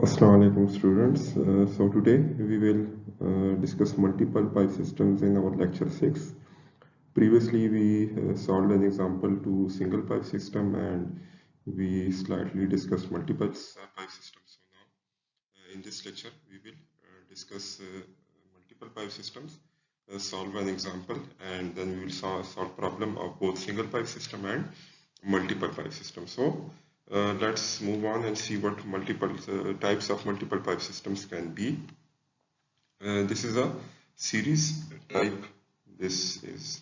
Assalamu alaikum students. So today we will discuss multiple pipe systems in our lecture 6. Previously we solved an example to single pipe system and we slightly discussed multiple pipe systems. So now in this lecture we will discuss multiple pipe systems, solve an example, and then we will solve problem of both single pipe system and multiple pipe system. So let's move on and see what multiple types of multiple pipe systems can be. This is a series type. This is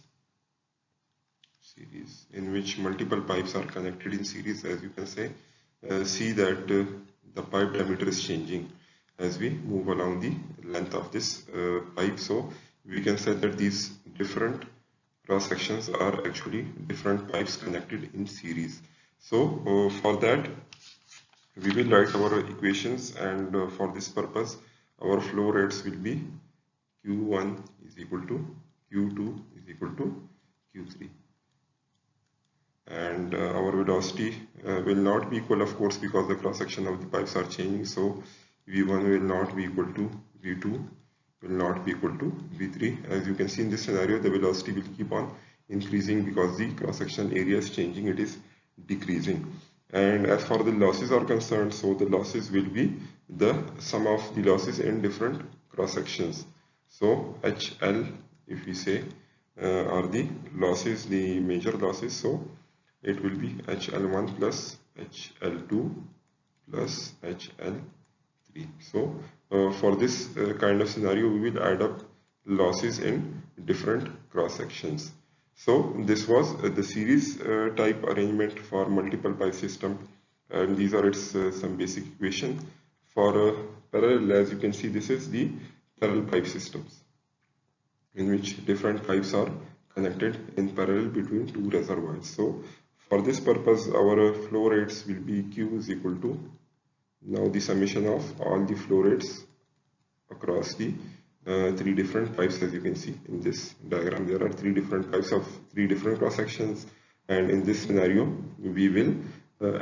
series in which multiple pipes are connected in series. As you can say, see that the pipe diameter is changing as we move along the length of this pipe. So we can say that these different cross sections are actually different pipes connected in series. So for that we will write our equations, and for this purpose our flow rates will be Q1 is equal to Q2 is equal to Q3, and our velocity will not be equal, of course, because the cross section of the pipes are changing. So V1 will not be equal to V2, will not be equal to V3. As you can see in this scenario, the velocity will keep on increasing because the cross section area is changing, it is decreasing. And as far the losses are concerned, so the losses will be the sum of the losses in different cross sections. So HL, if we say, are the losses, the major losses. So it will be HL1 plus HL2 plus HL3. So for this kind of scenario, we will add up losses in different cross sections. So this was the series type arrangement for multiple pipe system, and these are its some basic equation. For parallel, as you can see, this is the parallel pipe systems in which different pipes are connected in parallel between two reservoirs. So for this purpose, our flow rates will be Q is equal to now the summation of all the flow rates across the three different pipes. As you can see in this diagram, there are three different pipes of three different cross sections, and in this scenario we will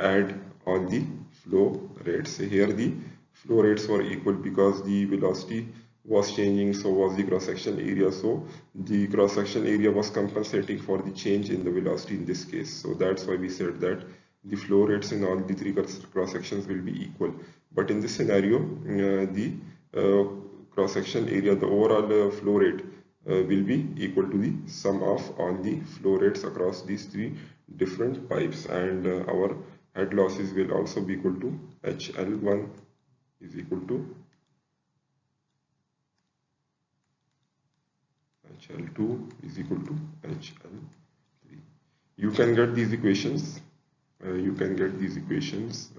add all the flow rates. Here the flow rates were equal because the velocity was changing, so was the cross section area. So the cross section area was compensating for the change in the velocity in this case. So that's why we said that the flow rates in all the three cross sections will be equal. But in this scenario, the cross section area, the overall flow rate will be equal to the sum of all the flow rates across these three different pipes, and our head losses will also be equal to HL1 is equal to HL2 is equal to HL3. You can get these equations.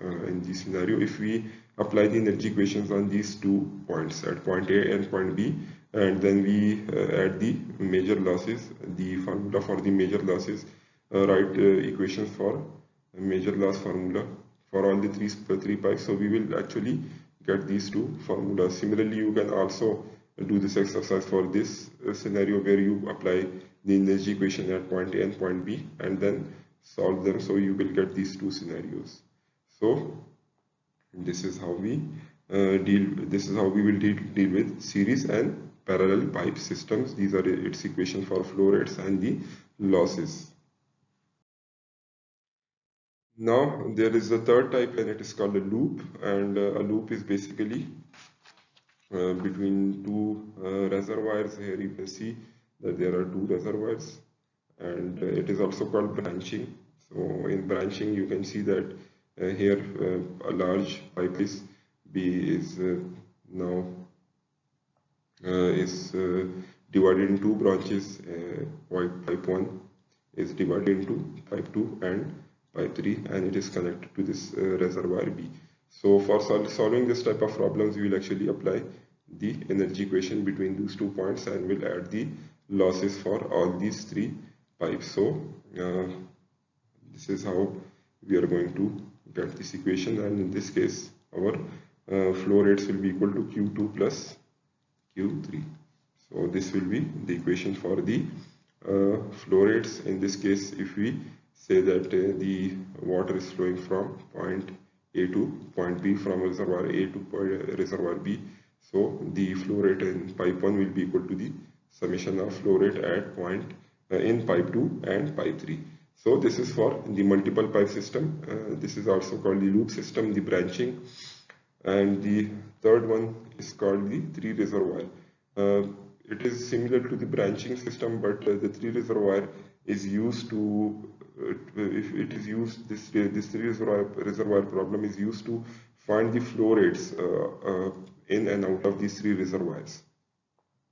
In this scenario if we apply the energy equations on these 2 points at point A and point B, and then we add the major losses, the formula for the major losses, write equations for major loss formula for all the three pipes. So we will actually get these two formulas. Similarly, you can also do this exercise for this scenario where you apply the energy equation at point A and point B and then solve them, so you will get these two scenarios. So this is how we will deal with series and parallel pipe systems. These are its equation for flow rates and the losses. Now there is a third type, and it is called a loop. And a loop is basically between two reservoirs. Here you can see that there are two reservoirs, and it is also called branching. So in branching you can see that here a large pipe is now divided in two branches. Pipe 1 is divided into pipe 2 and pipe 3, and it is connected to this reservoir B. So for solving this type of problems, we will actually apply the energy equation between these 2 points and will add the losses for all these three pipes. So this is how we are going to get this equation, and in this case our flow rates will be equal to Q2 plus Q3. So this will be the equation for the flow rates. In this case, if we say that the water is flowing from point A to point B, from reservoir A to reservoir B. So the flow rate in pipe 1 will be equal to the summation of flow rate at point in pipe 2 and pipe 3. So this is for the multiple pipe system. This is also called the loop system, the branching. And the third one is called the three reservoir. It is similar to the branching system, but the three reservoir is used to if it is used, this three reservoir problem is used to find the flow rates in and out of these three reservoirs.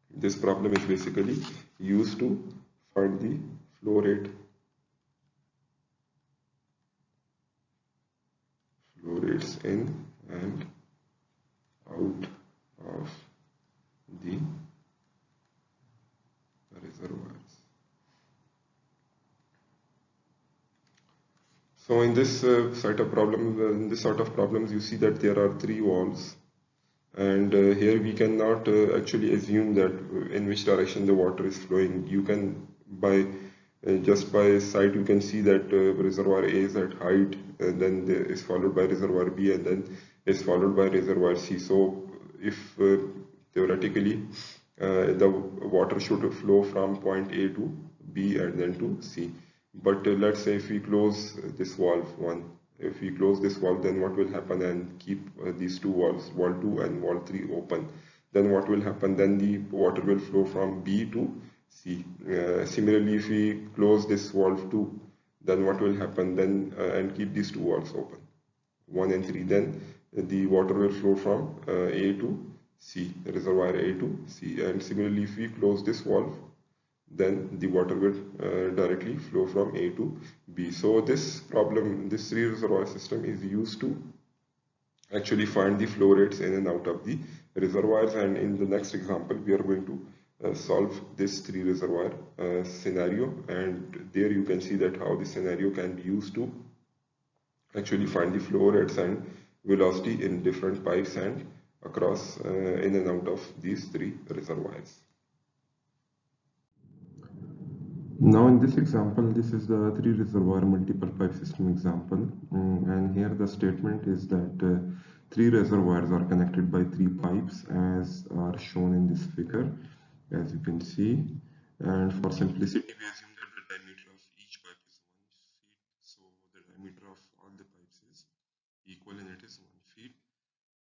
This problem is basically used to find the flow rates in and out of the reservoirs. So in this sort of problems, you see that there are three valves, and here we cannot actually assume that in which direction the water is flowing. You can just by sight you can see that reservoir A is at height, and then is followed by reservoir B, and then is followed by reservoir C. So if theoretically the water should flow from point A to B and then to C. But let's say if we close this valve 1, if we close this valve, then what will happen, and keep these two valves, valve 2 and valve 3 open, then what will happen, then the water will flow from B to C. Similarly, if we close this valve 2, then what will happen, then and keep these two valves open, 1 and 3, then the water will flow from A to C, reservoir A to C. And similarly, if we close this valve, then the water will directly flow from A to B. So this problem, this three reservoir system is used to actually find the flow rates in and out of the reservoirs. And in the next example, we are going to solve this three reservoir scenario, and there you can see that how this scenario can be used to actually find the flow rates and velocity in different pipes and across in and out of these three reservoirs. Now in this example, this is the three reservoir multiple pipe system example, and here the statement is that three reservoirs are connected by three pipes as are shown in this figure, as you can see. And for simplicity, we assume that the diameter of each pipe is 1 feet, so the diameter of all the pipes is equal and it is 1 feet.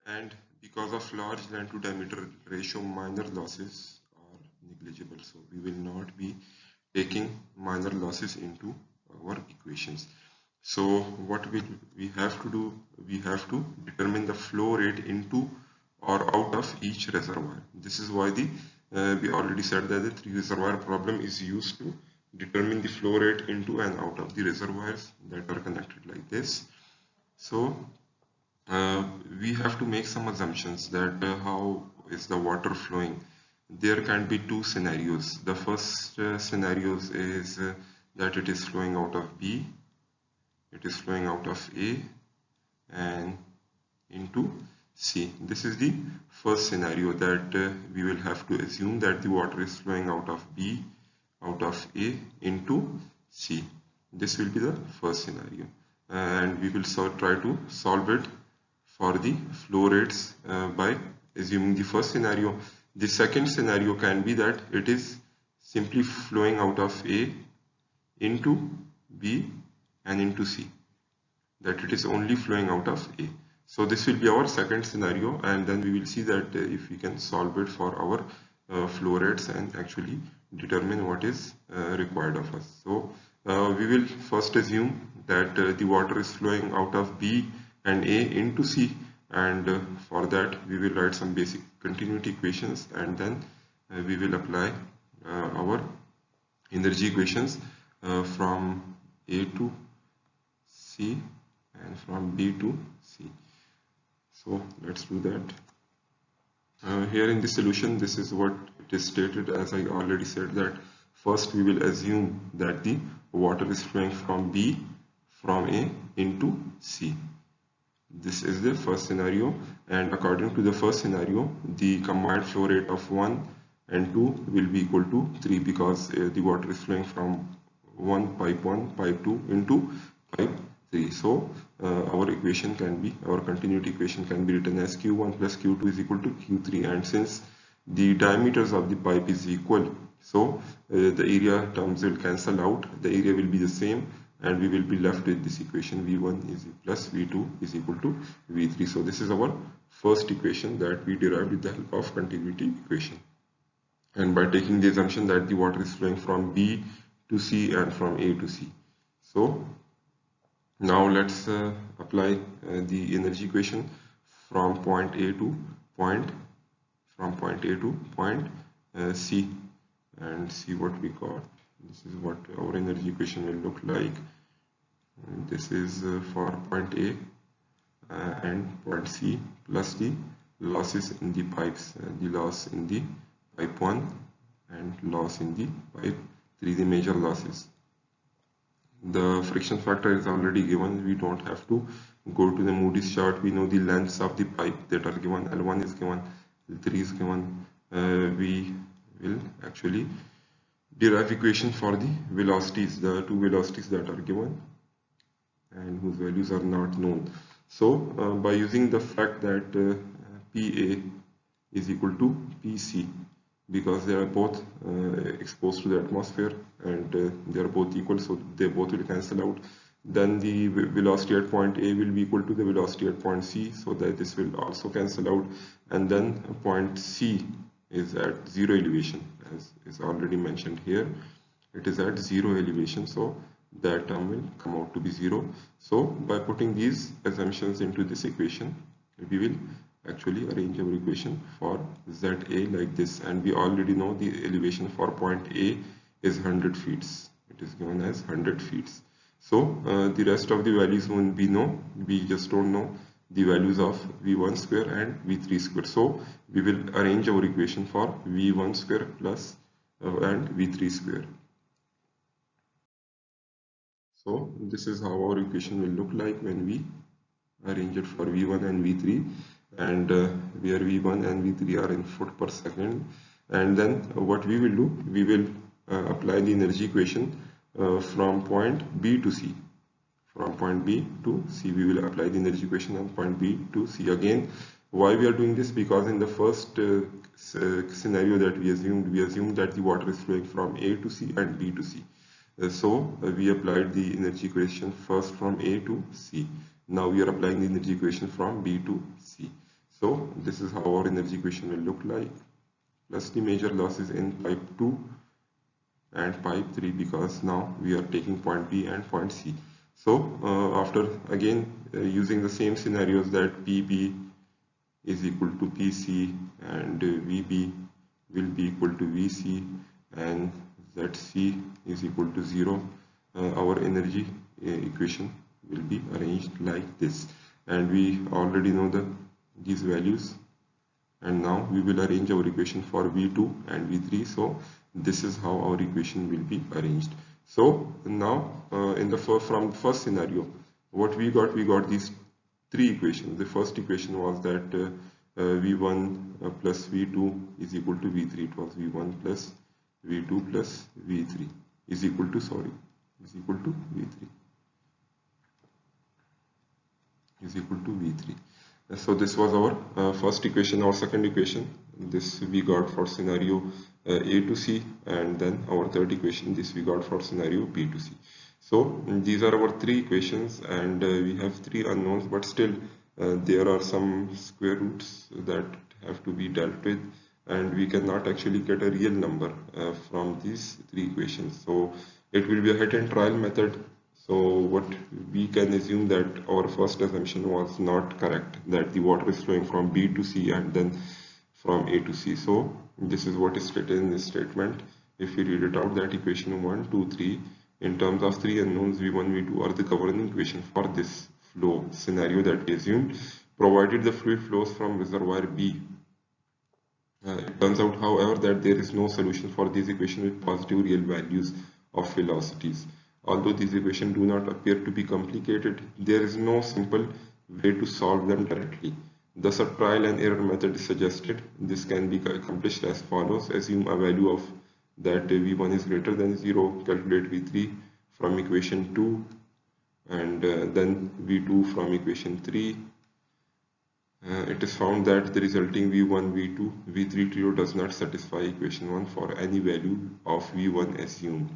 And because of large length to diameter ratio, minor losses are negligible, so we will not be taking minor losses into our equations. So what we have to do, we have to determine the flow rate into or out of each reservoir. This is why we already said that the three reservoir problem is used to determine the flow rate into and out of the reservoirs that are connected like this. So we have to make some assumptions that how is the water flowing. There can be two scenarios. The first scenario is that it is flowing out of B, it is flowing out of A and into C. This is the first scenario, that we will have to assume that the water is flowing out of B, out of A into C. This will be the first scenario, and we will try to solve it for the flow rates by assuming the first scenario. The second scenario can be that it is simply flowing out of A into B and into C, that it is only flowing out of A. So this will be our second scenario, and then we will see that if we can solve it for our flow rates and actually determine what is required of us. So we will first assume that the water is flowing out of B and A into C, and for that we will write some basic continuity equations, and then we will apply our energy equations from A to C and from B to C. So let's do that. Here in the solution, this is what it is stated. As I already said, that first we will assume that the water is flowing from B, from A into C. This is the first scenario, and according to the first scenario, the combined flow rate of 1 and 2 will be equal to 3, because the water is flowing from pipe 1, pipe 2 into pipe 3. So our continuity equation can be written as Q1 plus Q2 is equal to Q3, and since the diameters of the pipe is equal, so the area terms will cancel out, the area will be the same, and we will be left with this equation V1 is plus V2 is equal to V3. So this is our first equation that we derived with the help of continuity equation, and by taking the assumption that the water is flowing from B to C and from A to C. So now let's apply the energy equation from point A to point C and see what we got. This is what our energy equation will look like. And this is for point A and point C plus the losses in the pipes, the loss in the pipe 1 and loss in the pipe 3, the major losses. The friction factor is already given, we don't have to go to the Moody's chart. We know the lengths of the pipe that are given, L1 is given, L3 is given. We will actually derive equation for the velocities, the two velocities that are given and whose values are not known. So by using the fact that PA is equal to PC, because they are both exposed to the atmosphere and they are both equal, so they both will cancel out, then the velocity at point A will be equal to the velocity at point C, so that this will also cancel out, and then point C is at zero elevation, as is already mentioned here. It is at zero elevation, so that term will come out to be 0. So by putting these assumptions into this equation, we will actually arrange our equation for ZA like this, and we already know the elevation for point A is 100 feet. It is given as 100 feet. So the rest of the values we know, we just don't know the values of V1 square and V3 square. So we will arrange our equation for V1 square plus and V3 square. So this is how our equation will look like when we arrange it for V1 and V3, and where V1 and V3 are in foot per second. And then what we will do, we will apply the energy equation from point B to C. From point B to C, we will apply the energy equation on point B to C. Again, why we are doing this? Because in the first scenario that we assumed that the water is flowing from A to C and B to C. So we applied the energy equation first from A to C. Now we are applying the energy equation from B to C. So this is how our energy equation will look like, plus the major losses in pipe 2 and pipe 3, because now we are taking point B and point C. So after again using the same scenarios that PB is equal to PC and VB will be equal to VC and ZC is equal to 0, our energy equation will be arranged like this, and we already know these values, and now we will arrange our equation for V2 and V3. So this is how our equation will be arranged. So now in the from the first scenario, what we got these three equations. The first equation was that V1 plus V2 is equal to V3. It was V1 plus V2 plus V3 is equal to V3 is equal to V3. So this was our first equation. Our second equation, this we got for scenario A to C, and then our third equation, this we got for scenario B to C. So these are our three equations, and we have three unknowns, but still there are some square roots that have to be dealt with, and we cannot actually get a real number from these three equations. So it will be a hit and trial method. So what we can assume that our first assumption was not correct, that the water is flowing from B to C and then from A to C. So this is what is stated in this statement. If we read it out, that equation 1, 2, 3, in terms of three unknowns, V1, V2 are the governing equation for this flow scenario that we assumed, provided the fluid flows from reservoir B. It turns out, however, that there is no solution for this equation with positive real values of velocities. Although these equations do not appear to be complicated, there is no simple way to solve them directly. Thus, a trial and error method is suggested. This can be accomplished as follows. Assume a value of that V1 is greater than 0. Calculate V3 from equation 2 and then V2 from equation 3. It is found that the resulting V1, V2, V3 trio does not satisfy equation 1 for any value of V1 assumed.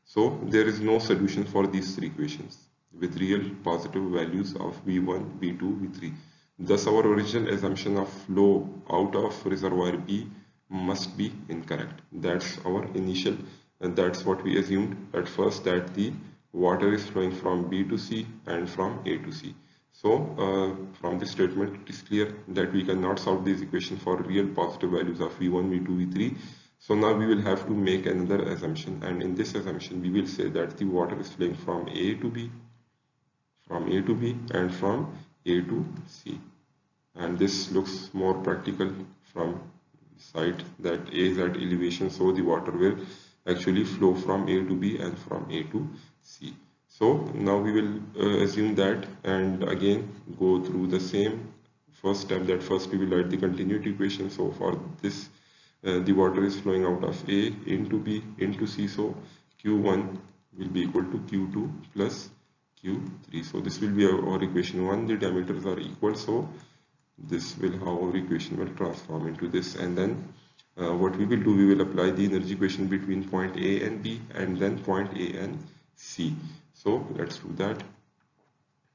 So there is no solution for these three equations with real positive values of V1, V2, V3. Thus our original assumption of flow out of reservoir B must be incorrect. That's our initial, and that's what we assumed at first, that the water is flowing from B to C and from A to C. So from this statement it is clear that we cannot solve this equation for real positive values of V1, V2, V3. So now we will have to make another assumption, and in this assumption we will say that the water is flowing from A to B, and from A to C. And this looks more practical from side that A is at elevation, so the water will actually flow from A to B and from A to C. So now we will assume that, and again go through the same first step, that first we will write the continuity equation. So for this the water is flowing out of A into B into C, so Q1 will be equal to Q2 plus Q3. So this will be our equation 1. The diameters are equal, so this will how our equation will transform into this. And then what we will do, we will apply the energy equation between point A and B and then point A and C. So let's do that.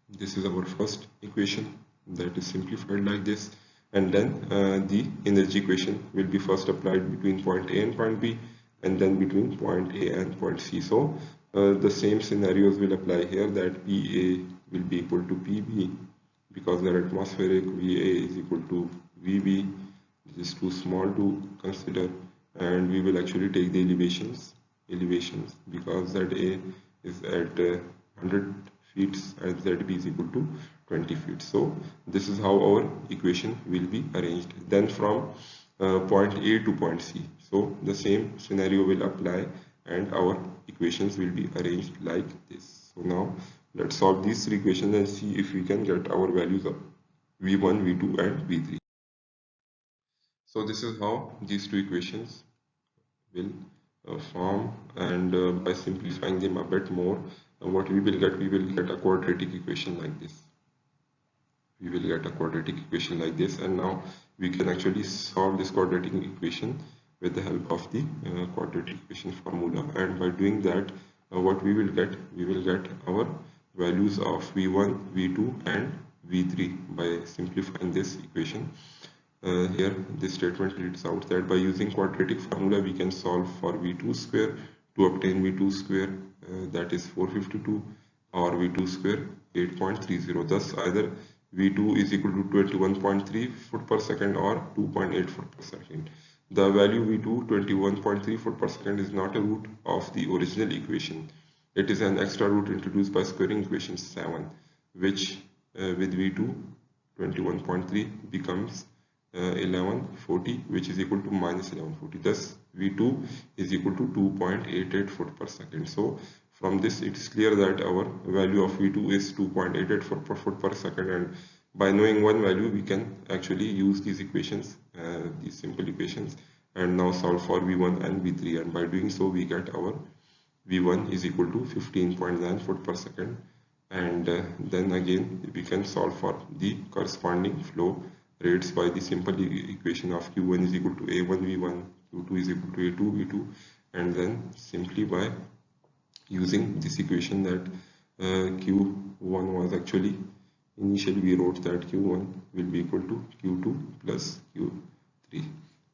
This is our first equation that is simplified like this, and then the energy equation will be first applied between point A and point B and then between point A and point C. So the same scenarios will apply here, that PA will be equal to PB because they are atmospheric, VA is equal to VB. This is too small to consider, and we will actually take the elevations because ZA is at 100 feet and ZB is equal to 20 feet. So this is how our equation will be arranged. Then from point A to point C, so the same scenario will apply and our equations will be arranged like this. So now let's solve these three equations and see if we can get our values of V1, V2 and V3. So this is how these two equations will form, and by simplifying them a bit more, what we will get a quadratic equation like this. And now we can actually solve this quadratic equation with the help of the quadratic equation formula, and by doing that what we will get our values of V1, V2 and V3 by simplifying this equation. Here this statement reads out that by using quadratic formula we can solve for V2 square to obtain V2 square, that is 452, or V2 square 8.30. Thus either V2 is equal to 21.3 foot per second or 2.8 foot per second. The value V2 21.3 foot per second is not a root of the original equation. It is an extra root introduced by squaring equation 7, which with V2 21.3 becomes 1140, which is equal to minus 1140. Thus V2 is equal to 2.88 foot per second. So from this it is clear that our value of V2 is 2.88 foot per second, and by knowing one value we can actually use these equations, these simple equations, and now solve for V1 and V3, and by doing so we get our V1 is equal to 15.9 foot per second, and then again we can solve for the corresponding flow rates by the simple equation of Q1 is equal to A1 V1, Q2 is equal to A2 V2, and then simply by using this equation that Q1 was actually, initially we wrote that Q1 will be equal to Q2 plus Q3.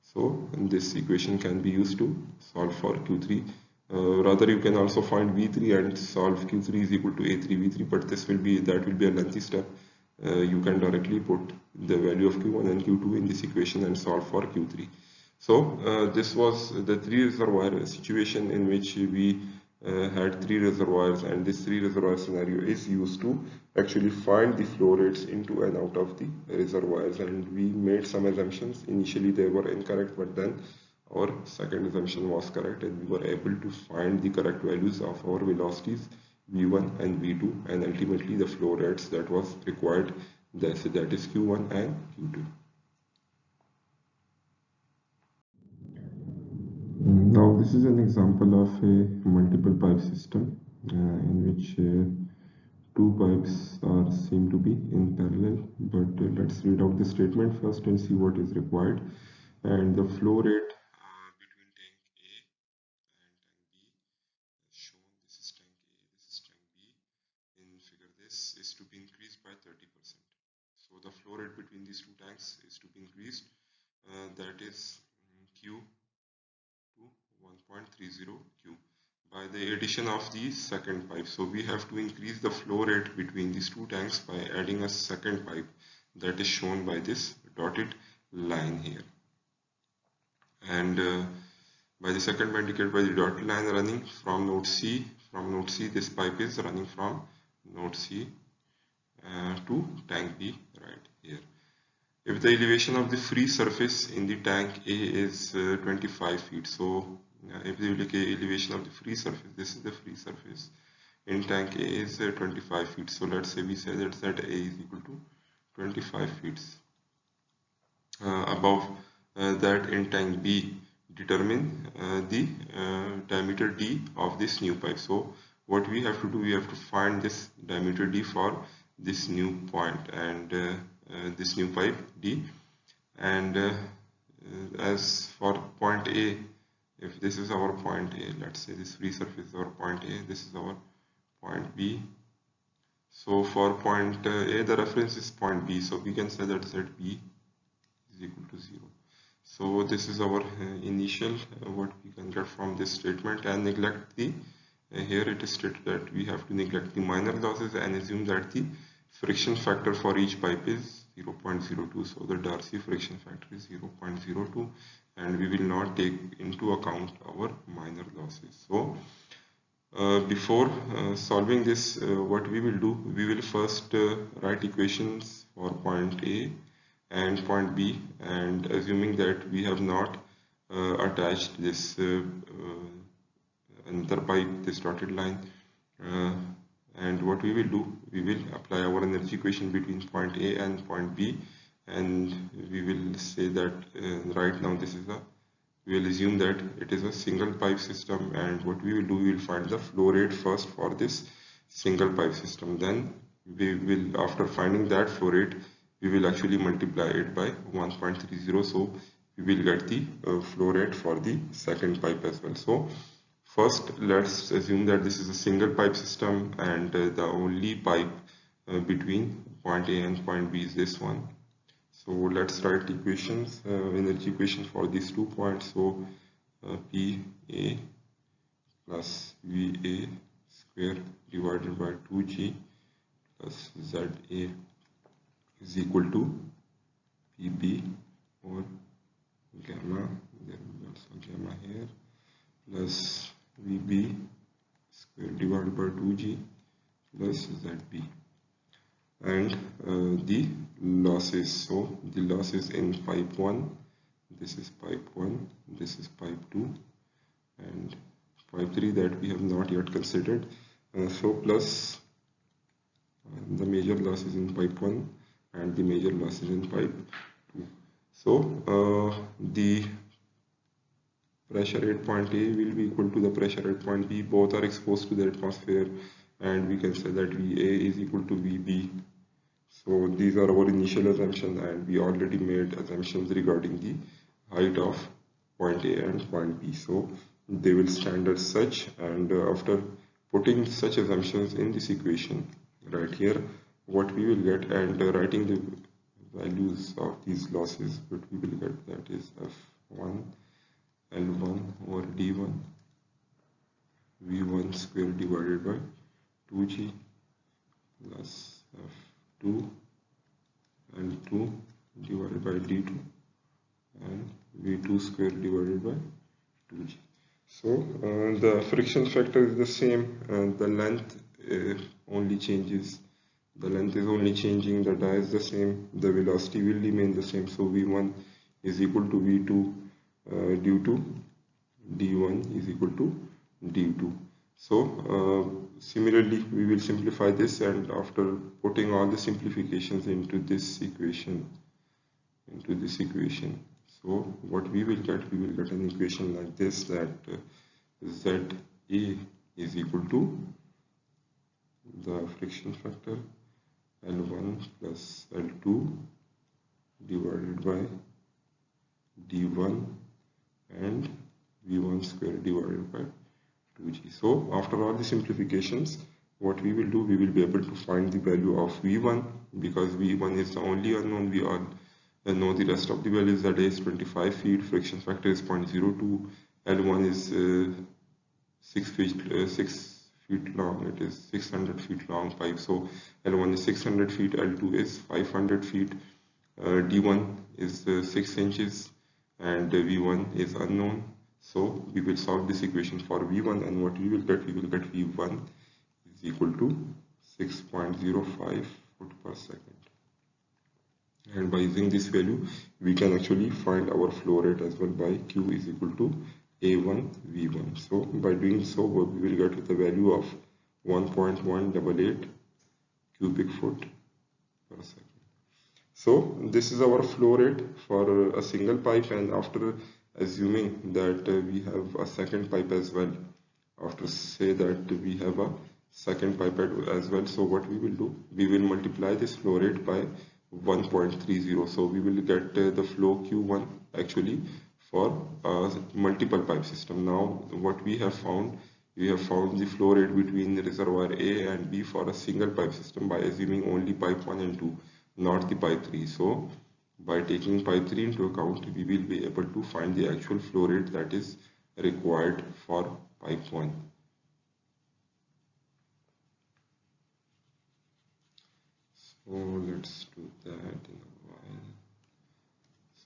So this equation can be used to solve for Q3. Rather you can also find V3 and solve Q3 is equal to A3 V3, but that will be a lengthy step. You can directly put the value of Q1 and Q2 in this equation and solve for Q3. So this was the three reservoir situation in which we had three reservoirs, and this three reservoir scenario is used to actually find the flow rates into and out of the reservoirs, and we made some assumptions. Initially they were incorrect, but then our second assumption was correct and we were able to find the correct values of our velocities V1 and V2, and ultimately the flow rates that was required, that is Q1 and Q2. Now this is an example of a multiple pipe system in which two pipes are seem to be in parallel, but let's read out the statement first and see what is required. And the flow rate between tank A and tank B is shown. This is tank A, this is tank B. In figure this is to be increased by 30%. So the flow rate between these two tanks is to be increased. That is Q to 1.30 Q by the addition of the second pipe. So we have to increase the flow rate between these two tanks by adding a second pipe that is shown by this dotted line here. And by the second pipe indicated by the dotted line running from node C. From node C, this pipe is running from node C to tank B right here. If the elevation of the free surface in the tank A is 25 feet, so if the elevation of the free surface, this is the free surface in tank A is 25 feet. So let's say we say that A is equal to 25 feet. Above that in tank B, determine the diameter D of this new pipe. So what we have to do, we have to find this diameter D for this new point and this new pipe D. And as for point A, if this is our point A, let's say this free surface is our point A, this is our point B. So for point A, the reference is point B, so we can say that ZB is equal to 0. So this is our initial what we can get from this statement, and neglect the here it is stated that we have to neglect the minor losses and assume that the friction factor for each pipe is 0.02. So the Darcy friction factor is 0.02, and we will not take into account our minor losses. So before solving this, what we will do, we will first write equations for point A and point B, and assuming that we have not attached this another pipe, this dotted line, and what we will do, we will apply our energy equation between point A and point B, and we will say that right now this is a, we will assume that it is a single pipe system, and what we will do, we will find the flow rate first for this single pipe system. Then we will, after finding that flow rate, we will actually multiply it by 1.30, so we will get the flow rate for the second pipe as well. So first let's assume that this is a single pipe system, and the only pipe between point A and point B is this one. So let's write equations, energy equation for these 2 points. So PA plus VA square divided by 2G plus ZA is equal to PB or gamma, there will be also gamma here, plus VB square divided by 2G plus ZB. And the losses, so the losses in pipe 1, this is pipe 1, this is pipe 2, and pipe 3 that we have not yet considered, so plus the major losses in pipe 1 and the major losses in pipe 2. So the pressure at point A will be equal to the pressure at point B. Both are exposed to the atmosphere, and we can say that VA is equal to VB. So these are our initial assumptions, and we already made assumptions regarding the height of point A and point B. So they will stand as such, and after putting such assumptions in this equation right here, what we will get, and writing the values of these losses, what we will get, that is F1 L1 over D1 V1 square divided by 2G plus F2 L2 divided by D2 and V2 square divided by 2G. So the friction factor is the same, and the length only changes. The length is only changing, the die is the same, the velocity will remain the same. So V1 is equal to V2 due to D1 is equal to D2. So similarly, we will simplify this, and after putting all the simplifications into this equation, so what we will get an equation like this, that ZA is equal to the friction factor L1 plus L2 divided by D1 and V1 square divided by 2G. So after all the simplifications, what we will do, we will be able to find the value of V1 because V1 is the only unknown. We all know the rest of the values. That is 25 feet, friction factor is 0.02, L1 is 6 feet long, it is 600 feet long pipe. So L1 is 600 feet, L2 is 500 feet, D1 is 6 inches and V1 is unknown. So we will solve this equation for V1 and what we will get V1 is equal to 6.05 foot per second. And by using this value, we can actually find our flow rate as well by Q is equal to A1 V1. So by doing so, we will get the value of 1.188 cubic foot per second. So this is our flow rate for a single pipe, and after assuming that we have a second pipe as well, after say that we have a second pipe as well, so what we will do, we will multiply this flow rate by 1.30. So we will get the flow Q1 actually for a multiple pipe system. Now what we have found the flow rate between the reservoir A and B for a single pipe system by assuming only pipe 1 and 2, not the pipe 3. So by taking pipe 3 into account, we will be able to find the actual flow rate that is required for pipe 1. So let's do that in a while.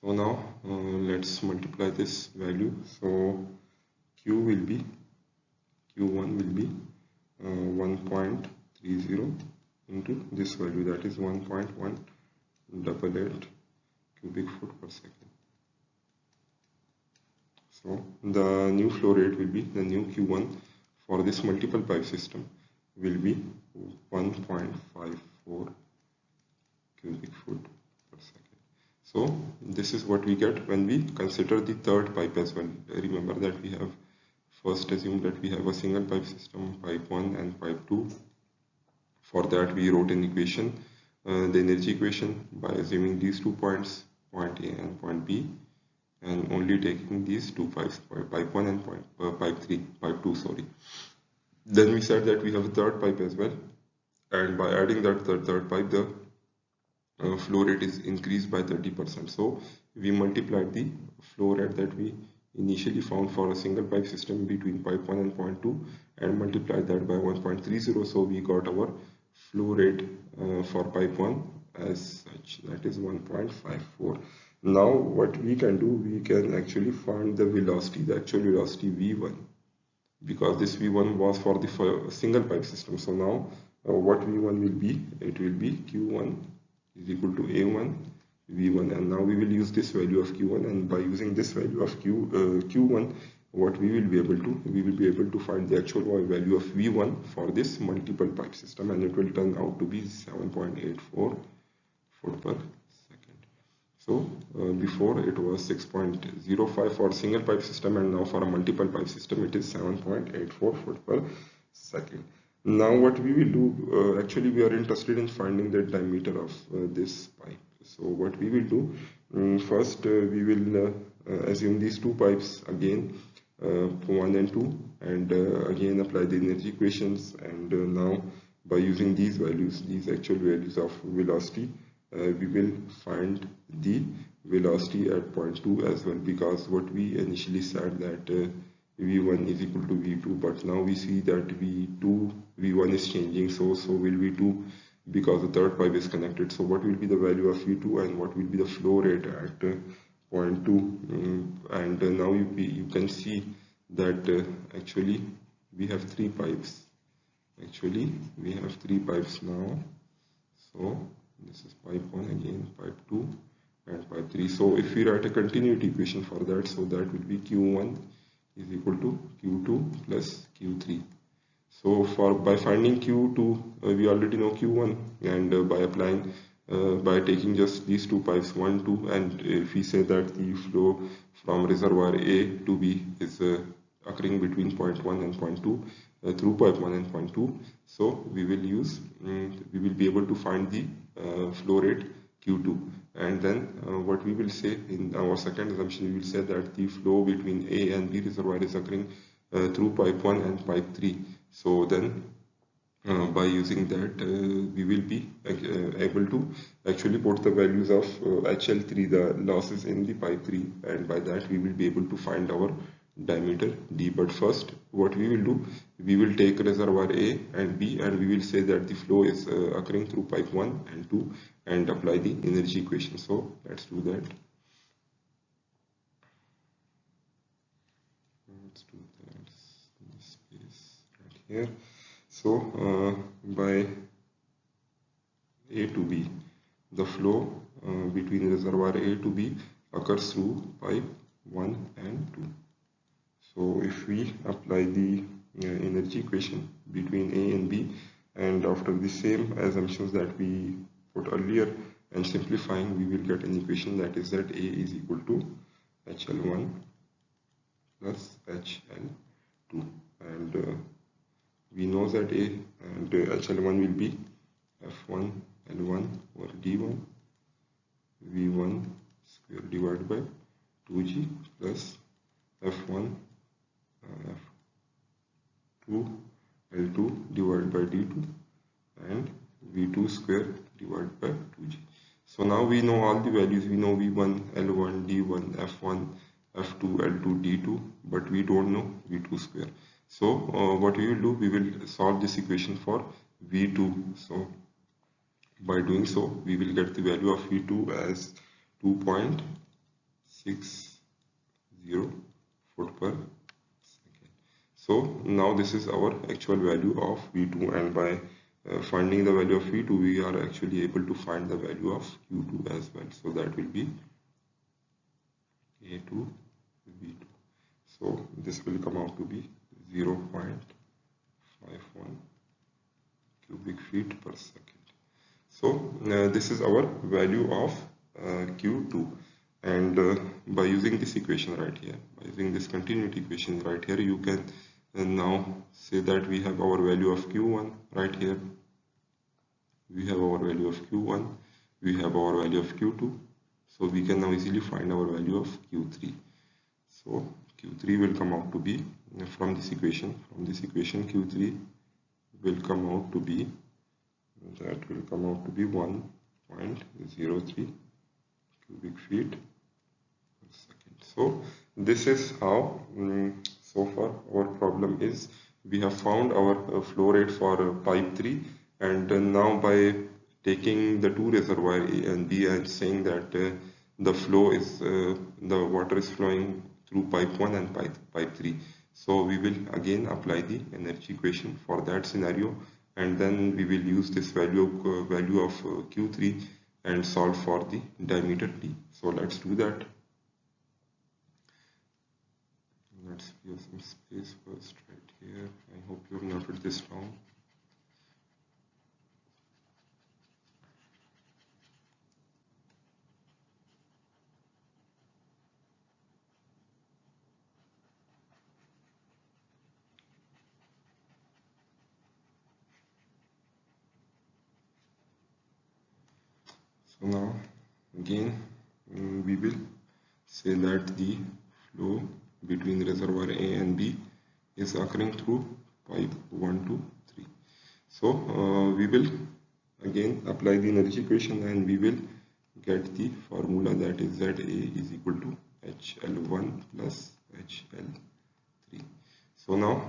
So now let's multiply this value. So Q1 will be 1.30 into this value, that is 1.188 cubic foot per second. So the new flow rate will be, the new Q1 for this multiple pipe system will be 1.54 cubic foot per second. So this is what we get when we consider the third pipe as well. Remember that we have first assumed that we have a single pipe system, pipe 1 and pipe 2. For that we wrote an equation, the energy equation, by assuming these 2 points, point A and point B, and only taking these 2 pipes, pipe 1 and pipe 2, sorry. Then we said that we have a third pipe as well, and by adding that third pipe, the flow rate is increased by 30%. So we multiplied the flow rate that we initially found for a single pipe system between pipe 1 and point 2 and multiplied that by 1.30. So we got our flow rate for pipe 1 as such, that is 1.54. Now what we can do, we can actually find the velocity, the actual velocity V1, because this V1 was for the single pipe system. So now what V1 will be, it will be Q1 is equal to A1 V1, and now we will use this value of Q1, and by using this value of Q1, what we will be able to find the actual value of V1 for this multiple pipe system, and it will turn out to be 7.84 foot per second. So before it was 6.05 for a single pipe system, and now for a multiple pipe system it is 7.84 foot per second. Now what we will do, actually we are interested in finding the diameter of this pipe. So what we will do, first we will assume these 2 pipes again, 1 and 2, and again apply the energy equations, and now by using these values, these actual values of velocity, we will find the velocity at point 2 as well, because what we initially said that V1 is equal to V2, but now we see that V1 is changing, so will V2, because the third pipe is connected. So what will be the value of V2 and what will be the flow rate at point 2? And now you can see that actually we have 3 pipes. Actually we have 3 pipes now. So this is pipe 1 again, pipe 2 and pipe 3. So if we write a continuity equation for that, so that will be Q1 is equal to Q2 plus Q3. So by finding Q2, we already know Q1, and by applying, by taking just these 2 pipes, 1, 2, and if we say that the flow from reservoir A to B is occurring between point 1 and point 2, through pipe 1 and point 2. So we will use, we will be able to find the flow rate Q2, and then what we will say in our second assumption, we will say that the flow between A and B reservoir is occurring through pipe 1 and pipe 3. So then by using that we will be able to actually put the values of HL3, the losses in the pipe 3, and by that we will be able to find our diameter D. But first what we will do, we will take reservoir A and B and we will say that the flow is occurring through pipe 1 and 2 and apply the energy equation. So let's do that. Let's do that in this space right here. So by A to B, the flow between reservoir A to B occurs through pipe 1 and 2. So if we apply the energy equation between A and B, and after the same assumptions that we put earlier and simplifying, we will get an equation that is that A is equal to HL1 plus HL2, and we know that A and HL1 will be F1 L1 over D1 V1 square divided by 2G plus F1 F2 L2 divided by D2 and V2 square divided by 2G. So now we know all the values. We know V1 L1 D1 F1 F2 L2 D2, but we don't know V2 square. So what we will do, we will solve this equation for V2. So by doing so, we will get the value of V2 as 2.60 foot per second. So now this is our actual value of V2, and by finding the value of V2, we are actually able to find the value of Q2 as well. So that will be A2 V2. So this will come out to be 0.51 cubic feet per second. So this is our value of Q2, and by using this equation right here, by using this continuity equation right here, you can now say that we have our value of Q1 right here, we have our value of Q1, we have our value of Q2, so we can now easily find our value of Q3. So Q3 will come out to be, from this equation Q3 will come out to be, that will come out to be 1.03 cubic feet per second. So this is how so far our problem is. We have found our flow rate for pipe 3, and now by taking the two reservoir A and B and saying that the flow is the water is flowing through pipe 1 and pipe 3. So we will again apply the energy equation for that scenario, and then we will use this value of Q3 and solve for the diameter D. So let's do that. Let's give some space first right here. I hope you have noted this down. So now again we will say that the flow between reservoir A and B is occurring through pipe 1 to 3. So we will again apply the energy equation and we will get the formula that is that A is equal to HL1 plus HL3. So now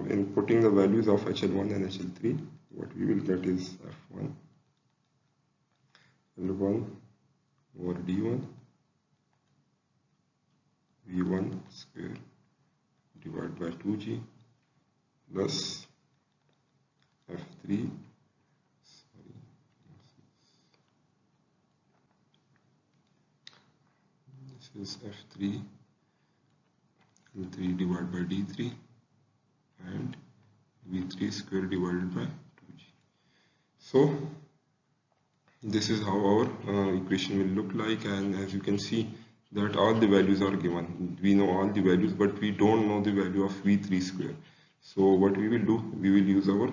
in putting the values of HL1 and HL3, what we will get is F1 L1 over D1 V1 square divided by 2G plus F3, this is F3 L3 divided by D3 and V3 square divided by 2G. So this is how our equation will look like, and as you can see that all the values are given. We know all the values, but we don't know the value of V3 square. So what we will do, we will use our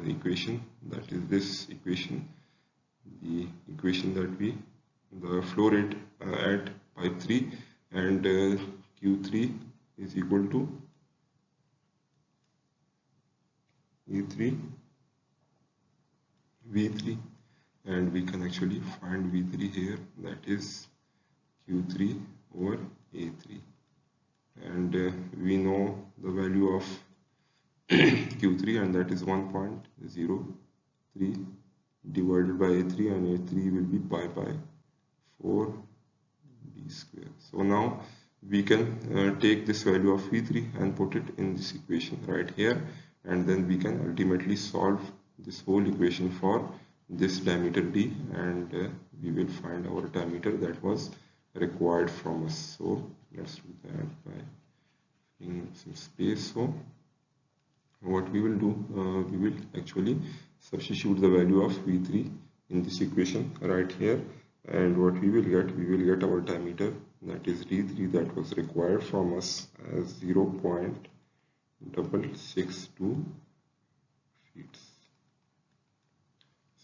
equation, that is this equation, the equation that the flow rate at pipe 3, and Q3 is equal to E3 V3, and we can actually find V3 here, that is Q3 over A3, and we know the value of Q3, and that is 1.03 divided by A3, and A3 will be pi by 4 b square. So now we can take this value of V3 and put it in this equation right here, and then we can ultimately solve this whole equation for this diameter D, and we will find our diameter that was required from us. So let's do that by filling some space. So what we will do, we will actually substitute the value of V3 in this equation right here, and what we will get our diameter, that is D3, that was required from us as 0.662 feet.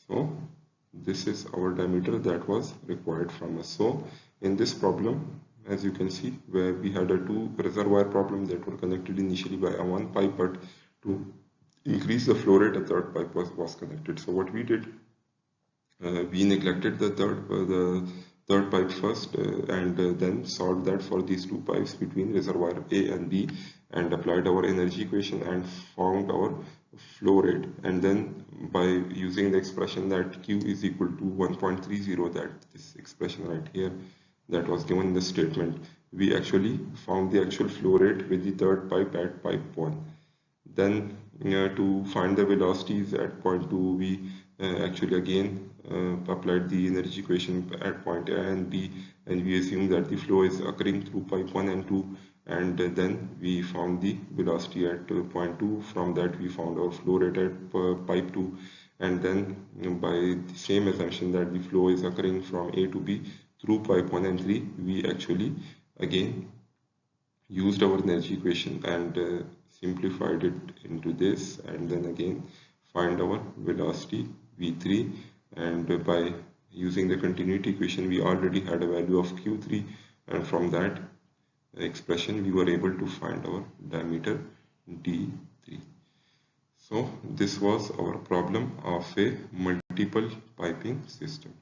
So this is our diameter that was required from us. So in this problem, as you can see, where we had a two reservoir problem that were connected initially by a one pipe, but to increase the flow rate, a third pipe was connected. So what we did, we neglected the third pipe first, and then solved that for these two pipes between reservoir A and B, and applied our energy equation and found our flow rate. And then by using the expression that Q is equal to 1.30, that this expression right here that was given in the statement, we actually found the actual flow rate with the third pipe at pipe 1. Then to find the velocities at point 2, we actually again applied the energy equation at point A and B, and we assume that the flow is occurring through pipe 1 and 2, and then we found the velocity at point 2. From that we found our flow rate at pipe 2, and then by the same assumption that the flow is occurring from A to B through pipe 1 and 3, we actually again used our energy equation and simplified it into this, and then again find our velocity V3, and by using the continuity equation we already had a value of Q3, and from that expression we were able to find our diameter D3. So this was our problem of a multiple piping system.